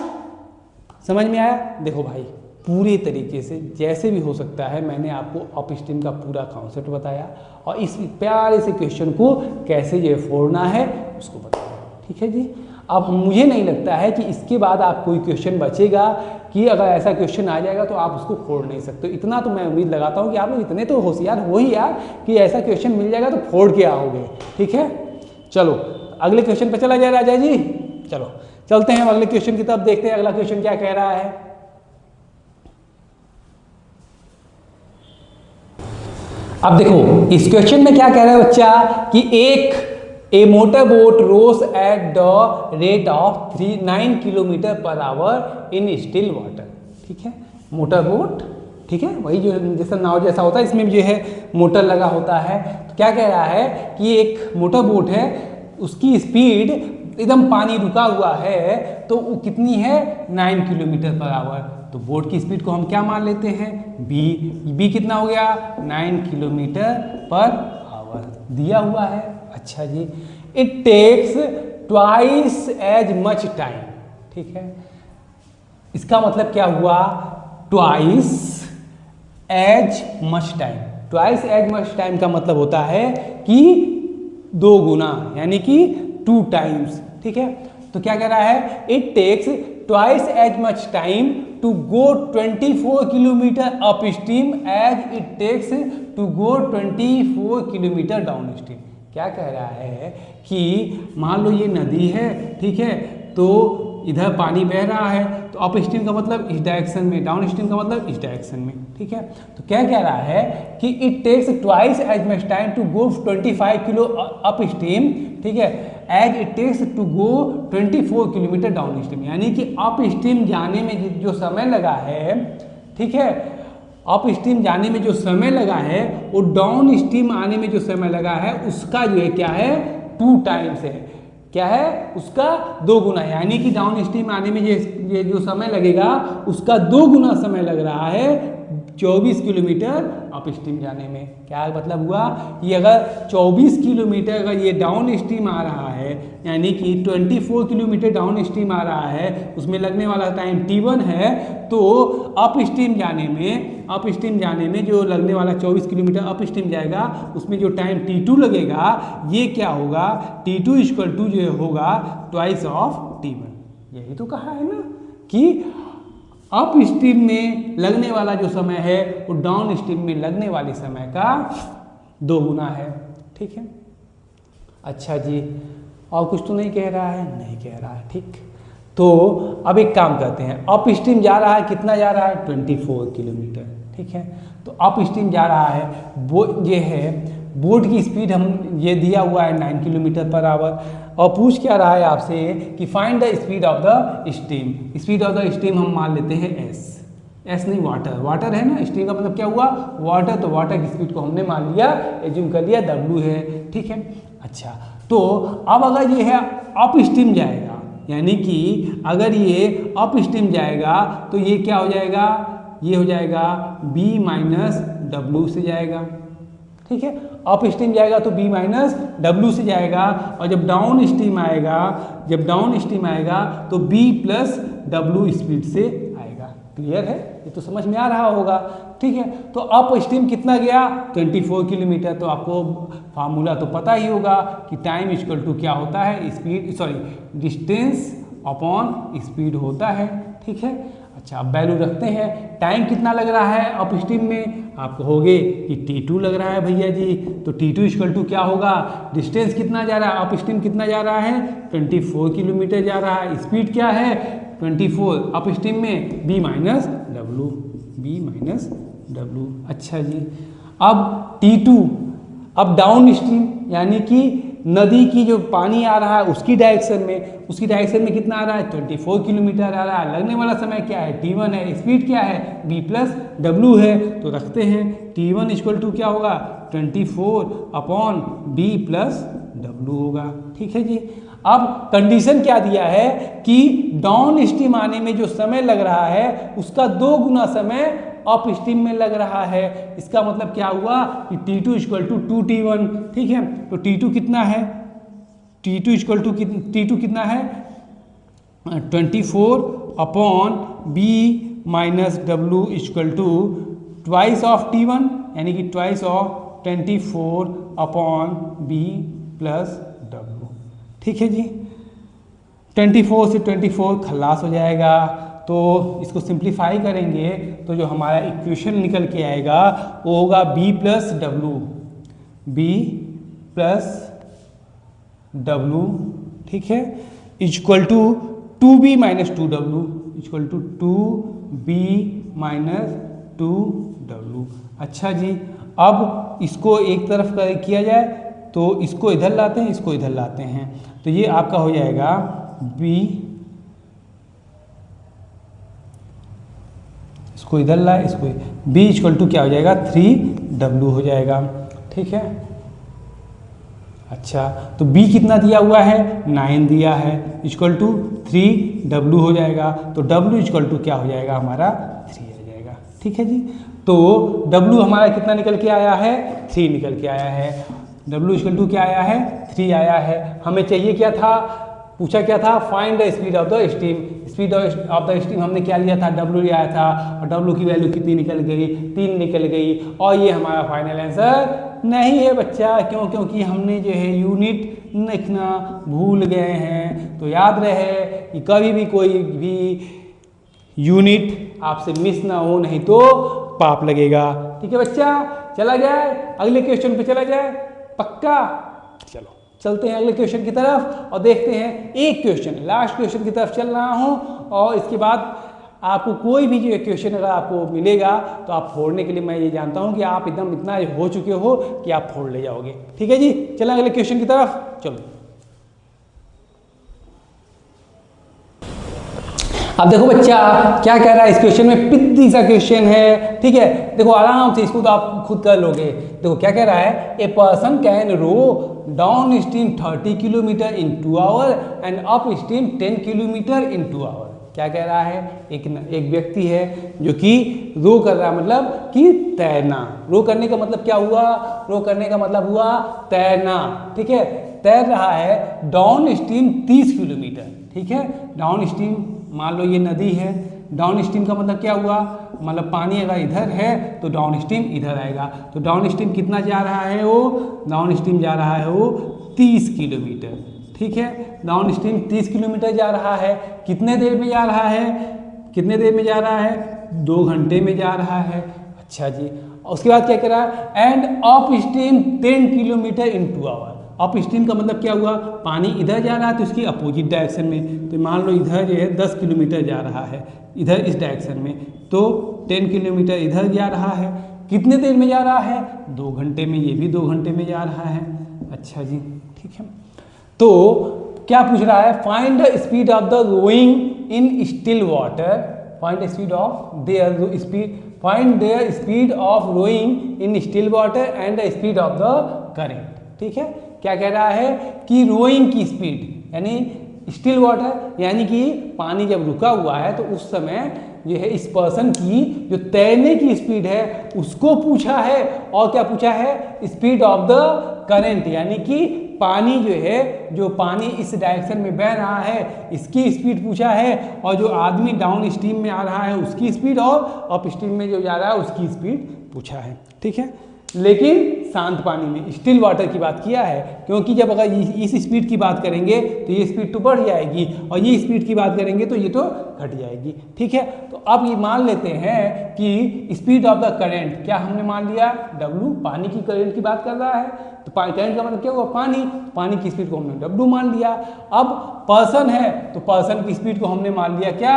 देखो भाई, पूरे तरीके से जैसे भी हो सकता है मैंने आपको अप स्ट्रीम का पूरा कॉन्सेप्ट बताया और इस प्यारे से क्वेश्चन को कैसे ये फोड़ना है उसको बताया। ठीक है जी। अब मुझे नहीं लगता है कि इसके बाद आप कोई क्वेश्चन बचेगा कि अगर ऐसा क्वेश्चन आ जाएगा तो आप उसको फोड़ नहीं सकते। इतना तो मैं उम्मीद लगाता हूँ कि आप लोग इतने तो होशियार हो ही यार कि ऐसा क्वेश्चन मिल जाएगा तो फोड़ के आओगे। ठीक है, चलो अगले क्वेश्चन पर चला जाए राजा जी। चलो चलते हैं अगले क्वेश्चन की तरफ, देखते हैं अगला क्वेश्चन क्या कह रहा है। अब देखो इस क्वेश्चन में क्या कह रहा है बच्चा कि a motor boat rows at the rate of 9 kilometre per hour in still water. ठीक है, मोटर बोट, ठीक है, वही जो जैसा नाव जैसा होता है इसमें भी जो है मोटर लगा होता है। तो क्या कह रहा है कि एक मोटर बोट है, उसकी स्पीड एकदम पानी रुका हुआ है तो वो कितनी है 9 किलोमीटर पर आवर। तो बोट की स्पीड को हम क्या मान लेते हैं बी कितना हो गया 9 किलोमीटर पर आवर दिया हुआ है। अच्छा जी, it takes twice as much time. ठीक है, इसका मतलब क्या हुआ twice as much time. Twice as much time का मतलब होता है कि 2 गुना, यानी कि 2 टाइम्स। ठीक है, तो क्या कह रहा है it takes twice as much time to go 24 kilometre upstream as it takes to go 24 kilometre downstream. क्या कह रहा है कि मान लो ये नदी है, ठीक है, तो इधर पानी बह रहा है तो अप स्ट्रीम का मतलब इस डायरेक्शन में, डाउन स्ट्रीम का मतलब इस डायरेक्शन में। ठीक है, तो क्या कह रहा है कि it takes twice as much time to go 25 kilo upstream, ठीक है, as it takes to go 24 kilometre downstream. यानी कि अप स्ट्रीम जाने में जो समय लगा है, ठीक है, अप स्ट्रीम जाने में जो समय लगा है वो डाउन स्ट्रीम आने में जो समय लगा है उसका जो है क्या है 2 टाइम्स है। क्या है उसका 2 गुना, यानी कि डाउन स्ट्रीम आने में ये जो समय लगेगा उसका 2 गुना समय लग रहा है 24 किलोमीटर अप स्ट्रीम जाने में। क्या मतलब हुआ कि अगर 24 किलोमीटर अगर ये डाउन स्ट्रीम आ रहा है, यानी कि 24 किलोमीटर डाउन स्ट्रीम आ रहा है, उसमें लगने वाला टाइम T1 है, तो अप स्ट्रीम जाने में जो लगने वाला 24 किलोमीटर अप स्ट्रीम जाएगा उसमें जो टाइम T2 लगेगा ये क्या होगा T2 इक्वल टू जो होगा ट्वाइस ऑफ T1। यही तो कहा है ना कि अप स्ट्रीम में लगने वाला जो समय है वो डाउन स्ट्रीम में लगने वाले समय का 2 गुना है। ठीक है, अच्छा जी, और कुछ तो नहीं कह रहा है? नहीं कह रहा है। ठीक, तो अब एक काम करते हैं, अप स्ट्रीम जा रहा है, कितना जा रहा है 24 किलोमीटर। ठीक है, तो अप स्ट्रीम जा रहा है, वो ये है बोट की स्पीड हम ये दिया हुआ है 9 किलोमीटर पर आवर, और पूछ क्या रहा है आपसे कि find the speed of the stream. Speed of the stream हम मान लेते हैं एस नहीं वाटर है ना, स्ट्रीम का मतलब क्या हुआ वाटर, तो वाटर की स्पीड को हमने मान लिया, एज्यूम कर लिया W है। ठीक है, अच्छा, तो अब अगर ये है अप स्ट्रीम जाएगा, यानी कि अगर ये अप स्ट्रीम जाएगा तो ये क्या हो जाएगा, ये हो जाएगा B माइनस W से जाएगा। ठीक है, अप स्ट्रीम जाएगा तो B माइनस W से जाएगा, और जब डाउन स्ट्रीम आएगा तो B प्लस W स्पीड से आएगा। क्लियर है, ये तो समझ में आ रहा होगा। ठीक है, तो अप स्ट्रीम कितना गया 24 किलोमीटर, तो आपको फार्मूला तो पता ही होगा कि टाइम इक्वल टू क्या होता है डिस्टेंस अपॉन स्पीड होता है। ठीक है, अच्छा, अब वैल्यू रखते हैं, टाइम कितना लग रहा है अप स्ट्रीम में, आप कहोगे कि T2 लग रहा है भैया जी, तो T2 इक्वल टू क्या होगा, डिस्टेंस कितना जा रहा है, अप स्ट्रीम कितना जा रहा है 24 किलोमीटर जा रहा है, स्पीड क्या है 24, अप स्ट्रीम में B माइनस W। अच्छा जी, अब T2, अब डाउन स्ट्रीम यानी कि नदी की जो पानी आ रहा है उसकी डायरेक्शन में कितना आ रहा है 24 किलोमीटर आ रहा है, लगने वाला समय क्या है T1 है, स्पीड क्या है B प्लस W है, तो रखते हैं T1 इक्वल टू क्या होगा 24 अपॉन B प्लस W होगा। ठीक है जी, अब कंडीशन क्या दिया है कि डाउन स्ट्रीम आने में जो समय लग रहा है उसका 2 गुना समय अप स्ट्रीम में लग रहा है। इसका मतलब क्या हुआ कि T2 इक्वल टू 2T1। ठीक है, तो T2 कितना है, T2 कितना है 24 upon B minus W equal to twice of T1 यानी कि twice of 24 upon B plus W. ठीक है जी, 24 से 24 खलास हो जाएगा, तो इसको सिंप्लीफाई करेंगे तो जो हमारा इक्वेशन निकल के आएगा वो होगा बी प्लस डब्लू, ठीक है, equal to 2b minus 2w equal to 2b minus 2w। अच्छा जी, अब इसको एक तरफ किया जाए तो इसको इधर लाते हैं, इसको इधर लाते हैं, तो ये आपका हो जाएगा b, इसको इधर लाए, इसको b इक्वल टू क्या हो जाएगा 3w हो जाएगा। ठीक है, अच्छा तो b कितना दिया हुआ है 9 दिया है, इक्वल टू 3w हो जाएगा, तो w इक्वल टू क्या हो जाएगा हमारा 3 आ जाएगा। ठीक है जी, तो w हमारा कितना निकल के आया है 3 निकल के आया है, w इक्वल टू क्या आया है 3 आया है। हमें चाहिए क्या था, पूछा क्या था, find the speed of the steam. Speed of the steam हमने क्या लिया था, w लिया था, और w की वैल्यू कितनी निकल गई 3 निकल गई, और ये हमारा फाइनल आंसर नहीं है बच्चा। क्यों, क्योंकि हमने जो है यूनिट लिखना भूल गए हैं। तो याद रहे कि कभी भी कोई भी यूनिट आपसे मिस ना हो, नहीं तो पाप लगेगा। ठीक है बच्चा, चला जाए अगले क्वेश्चन पे, चला जाए पक्का। चलो चलते हैं अगले क्वेश्चन की तरफ और देखते हैं, एक क्वेश्चन लास्ट क्वेश्चन की तरफ चल रहा हूँ, और इसके बाद आपको कोई भी जो क्वेश्चन अगर आपको मिलेगा तो आप फोड़ने के लिए, मैं ये जानता हूँ कि आप एकदम इतना हो चुके हो कि आप फोड़ ले जाओगे। ठीक है जी, चलें अगले क्वेश्चन की तरफ। चलो अब देखो बच्चा क्या कह रहा है इस क्वेश्चन में, पिद्दी सा क्वेश्चन है। ठीक है, देखो आराम से इसको तो आप खुद कर लोगे। देखो क्या कह रहा है, a person can row downstream 30 kilometre in 2 hour and upstream 10 kilometre in 2 hour. क्या कह रहा है, एक व्यक्ति है जो कि रो कर रहा है, मतलब कि तैरना। रो करने का मतलब क्या हुआ, रो करने का मतलब हुआ तैरना। ठीक है, तैर रहा है डाउन स्ट्रीम 30 किलोमीटर। ठीक है, डाउन स्ट्रीम मान लो ये नदी है, डाउन स्ट्रीम का मतलब क्या हुआ, मतलब पानी अगर इधर है तो डाउन स्ट्रीम इधर आएगा। तो डाउन स्ट्रीम कितना जा रहा है, वो डाउन स्ट्रीम जा रहा है वो 30 किलोमीटर। ठीक है, डाउन स्ट्रीम 30 किलोमीटर जा रहा है। कितने देर में जा रहा है, कितने देर में जा रहा है, 2 घंटे में जा रहा है। अच्छा जी, उसके बाद क्या कह रहा है, and upstream 10 kilometre in 2 hour. Upstream का मतलब क्या हुआ, पानी इधर जा रहा है तो इसकी अपोजिट डायरेक्शन में, तो मान लो इधर जो है 10 किलोमीटर जा रहा है इधर इस डायरेक्शन में, तो 10 किलोमीटर इधर जा रहा है। कितने देर में जा रहा है, 2 घंटे में, ये भी 2 घंटे में जा रहा है। अच्छा जी, ठीक है, तो क्या पूछ रहा है, find the speed of the rowing in still water, find the speed of their speed, find their speed of rowing in still water and the speed of the current. ठीक है, क्या कह रहा है कि रोइंग की स्पीड यानी still water, यानी कि पानी जब रुका हुआ है तो उस समय जो है इस पर्सन की जो तैरने की स्पीड है उसको पूछा है, और क्या पूछा है, स्पीड ऑफ द करंट, यानी कि पानी जो है, जो पानी इस डायरेक्शन में बह रहा है इसकी स्पीड पूछा है, और जो आदमी डाउन स्ट्रीम में आ रहा है उसकी स्पीड, और अप स्ट्रीम में जो जा रहा है उसकी स्पीड पूछा है। ठीक है, लेकिन शांत पानी में स्टिल वाटर की बात किया है, क्योंकि जब अगर इस स्पीड की बात करेंगे तो ये स्पीड तो बढ़ जाएगी, और ये स्पीड की बात करेंगे तो ये तो घट जाएगी। ठीक है, तो अब ये मान लेते हैं कि स्पीड ऑफ द करंट, क्या हमने मान लिया, W, पानी की करंट की बात कर रहा है, तो करंट का मतलब क्या हुआ, पानी, पानी की स्पीड को हमने W मान लिया। अब पर्सन है तो पर्सन की स्पीड को हमने मान लिया क्या,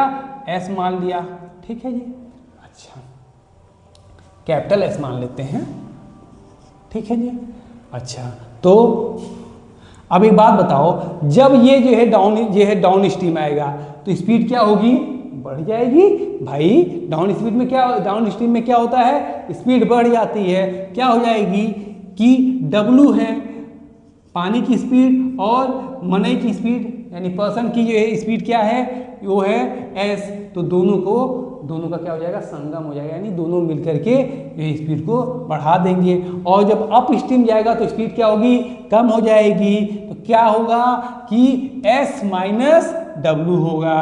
S मान लिया। ठीक है जी, अच्छा कैपिटल S मान लेते हैं। ठीक है जी, अच्छा तो अब एक बात बताओ, जब ये जो है डाउन स्ट्रीम आएगा तो स्पीड क्या होगी, बढ़ जाएगी। भाई डाउन स्पीड में क्या, डाउन स्ट्रीम में क्या होता है, स्पीड बढ़ जाती है। क्या हो जाएगी कि W है पानी की स्पीड और मनई की स्पीड यानी पर्सन की जो है स्पीड क्या है, वो है S, तो दोनों का क्या हो जाएगा, संगम हो जाएगा, यानी दोनों मिलकर के ये स्पीड को बढ़ा देंगे। और जब अप स्ट्रीम जाएगा तो स्पीड क्या होगी, कम हो जाएगी। तो क्या होगा कि S माइनस W होगा।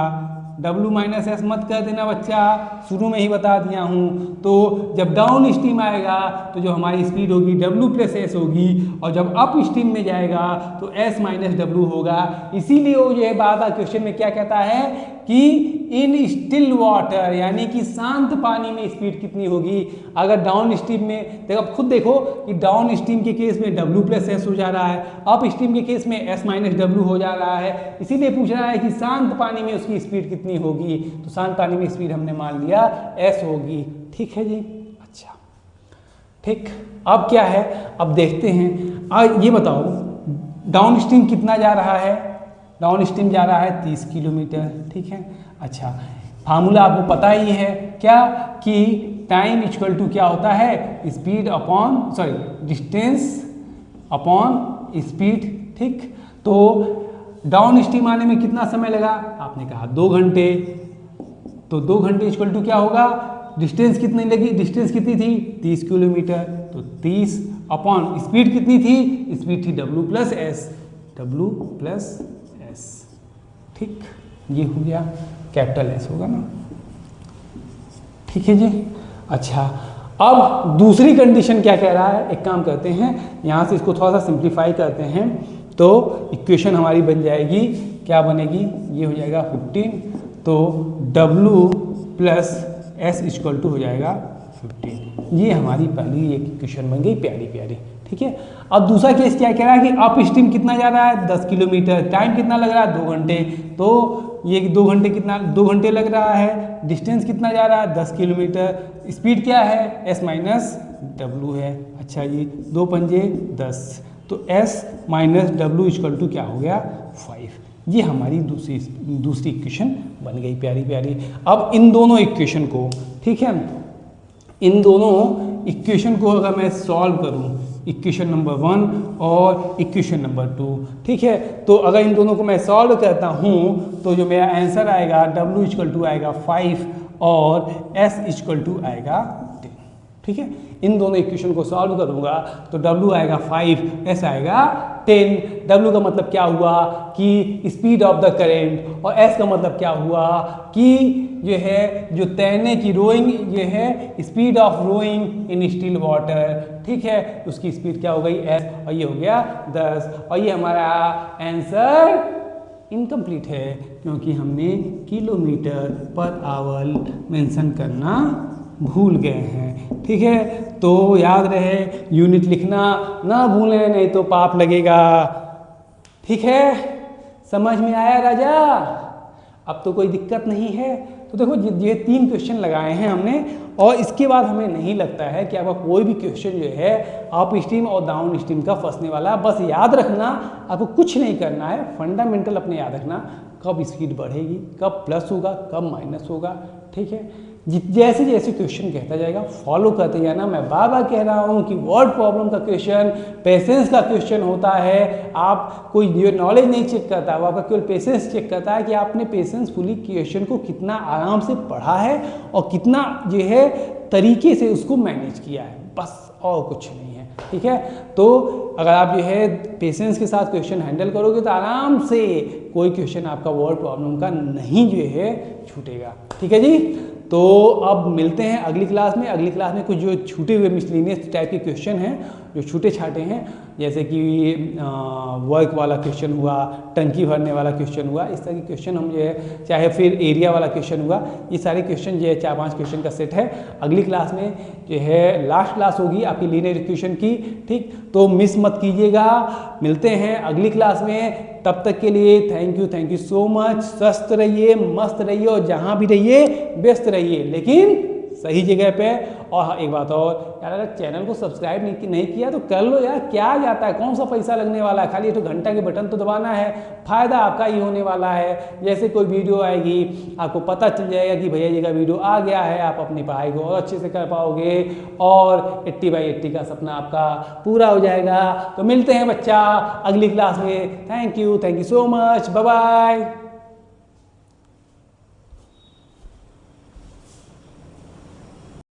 W माइनस एस मत कर देना बच्चा, शुरू में ही बता दिया हूँ। तो जब डाउन स्ट्रीम आएगा तो जो हमारी स्पीड होगी W प्लस एस होगी, और जब अप स्ट्रीम में जाएगा तो S माइनस W होगा। इसीलिए वो जो है बार बार क्वेश्चन में क्या कहता है कि इन स्टिल वाटर, यानी कि शांत पानी में स्पीड कितनी होगी। अगर डाउन स्ट्रीम में देखो, खुद देखो कि डाउन स्ट्रीम के केस में W प्लस एस हो जा रहा है, अप स्ट्रीम के केस में S माइनस W हो जा रहा है। इसीलिए पूछ रहा है कि शांत पानी में उसकी स्पीड कितनी होगी। तो शांत पानी में स्पीड हमने मान लिया S होगी। ठीक है जी, अच्छा ठीक। अब क्या है, अब देखते हैं। ये बताओ डाउन स्ट्रीम कितना जा रहा है। डाउन स्ट्रीम जा रहा है 30 किलोमीटर। ठीक है, अच्छा फार्मूला आपको पता ही है क्या, कि टाइम इक्वल टू क्या होता है, speed upon distance upon speed. ठीक, तो डाउन स्ट्रीम आने में कितना समय लगा, आपने कहा 2 घंटे। तो 2 घंटे इक्वल टू क्या होगा, डिस्टेंस कितनी लगी, डिस्टेंस कितनी थी 30 किलोमीटर। तो 30 अपॉन स्पीड कितनी थी, स्पीड थी W plus S, W plus S. ठीक, ये हो गया, कैपिटल एस होगा ना। ठीक है जी, अच्छा अब दूसरी कंडीशन क्या कह रहा है, एक काम करते हैं यहाँ से इसको थोड़ा सा सिंप्लीफाई करते हैं। तो इक्वेशन हमारी बन जाएगी, क्या बनेगी, ये हो जाएगा 15। तो W plus S equal to हो जाएगा 15। ये हमारी पहली एक इक्वेशन बन गई, प्यारी प्यारी। ठीक है, अब दूसरा केस क्या कह रहा है कि अप स्ट्रीम कितना जा रहा है 10 किलोमीटर, टाइम कितना लग रहा है 2 घंटे। तो ये 2 घंटे कितना, 2 घंटे लग रहा है, डिस्टेंस कितना जा रहा है 10 किलोमीटर, स्पीड क्या है S माइनस W है। अच्छा जी, 2 पंजे 10, तो S minus W equal to क्या हो गया 5। ये हमारी दूसरी इक्वेशन बन गई, प्यारी प्यारी। अब इन दोनों इक्वेशन को, ठीक है, इन दोनों इक्वेशन को अगर मैं सॉल्व करूं, इक्वेशन नंबर 1 और इक्वेशन नंबर 2, ठीक है, तो अगर इन दोनों को मैं सॉल्व करता हूं तो जो मेरा आंसर आएगा W इक्वल टू आएगा 5 और S इक्वल टू आएगा 10। ठीक है, इन दोनों इक्वेशन को सॉल्व करूंगा तो W आएगा 5, S आएगा 10। W का मतलब क्या हुआ कि स्पीड ऑफ द करेंट, और S का मतलब क्या हुआ कि ये है जो तैरने की रोइंग, ये है speed of rowing in still water. ठीक है, उसकी स्पीड क्या हो गई S, और ये हो गया 10। और ये हमारा आंसर इनकम्प्लीट है क्योंकि हमने किलोमीटर पर आवर मेंशन करना भूल गए हैं। ठीक है, तो याद रहे यूनिट लिखना ना भूलें, नहीं तो पाप लगेगा। ठीक है, समझ में आया राजा? अब तो कोई दिक्कत नहीं है। तो देखो ये 3 क्वेश्चन लगाए हैं हमने, और इसके बाद हमें नहीं लगता है कि आपका कोई भी क्वेश्चन जो है अप स्ट्रीम और डाउन स्ट्रीम का फंसने वाला। बस याद रखना, आपको कुछ नहीं करना है, फंडामेंटल अपने याद रखना, कब स्पीड बढ़ेगी, कब प्लस होगा, कब माइनस होगा। ठीक है, जैसे जैसे क्वेश्चन कहता जाएगा फॉलो करते जाना। मैं बार बार कह रहा हूँ कि वर्ड प्रॉब्लम का क्वेश्चन पेशेंस का क्वेश्चन होता है। आप कोई जो नॉलेज नहीं चेक करता, वो आपका केवल पेशेंस चेक करता है कि आपने पेशेंसफुली क्वेश्चन को कितना आराम से पढ़ा है और कितना जो है तरीके से उसको मैनेज किया है, बस और कुछ नहीं है। ठीक है, तो अगर आप जो है पेशेंस के साथ क्वेश्चन हैंडल करोगे तो आराम से कोई क्वेश्चन आपका वर्ड प्रॉब्लम का नहीं जो है छूटेगा। ठीक है जी, तो अब मिलते हैं अगली क्लास में। अगली क्लास में कुछ जो छूटे हुए मिसलिनियस टाइप के क्वेश्चन हैं, जो छूटे छाटे हैं, जैसे कि वर्क वाला क्वेश्चन हुआ, टंकी भरने वाला क्वेश्चन हुआ, इस तरह के क्वेश्चन हम जो है, चाहे फिर एरिया वाला क्वेश्चन हुआ, ये सारे क्वेश्चन जो है 4-5 क्वेश्चन का सेट है। अगली क्लास में जो है लास्ट क्लास होगी आपकी लीनियर इक्वेशन की। ठीक, तो मिस मत कीजिएगा। मिलते हैं अगली क्लास में, तब तक के लिए थैंक यू सो मच। स्वस्थ रहिए, मस्त रहिए, और जहाँ भी रहिए व्यस्त रहिए, लेकिन सही जगह पे। और हाँ, एक बात और यार, अगर चैनल को सब्सक्राइब नहीं किया तो कर लो यार, क्या जाता है, कौन सा पैसा लगने वाला है, खाली तो घंटा के बटन तो दबाना है, फायदा आपका ही होने वाला है। जैसे कोई वीडियो आएगी आपको पता चल जाएगा कि भैया जी का वीडियो आ गया है, आप अपनी पढ़ाई को और अच्छे से कर पाओगे और 80/80 का सपना आपका पूरा हो जाएगा। तो मिलते हैं बच्चा अगली क्लास में। Thank you so much, bye bye.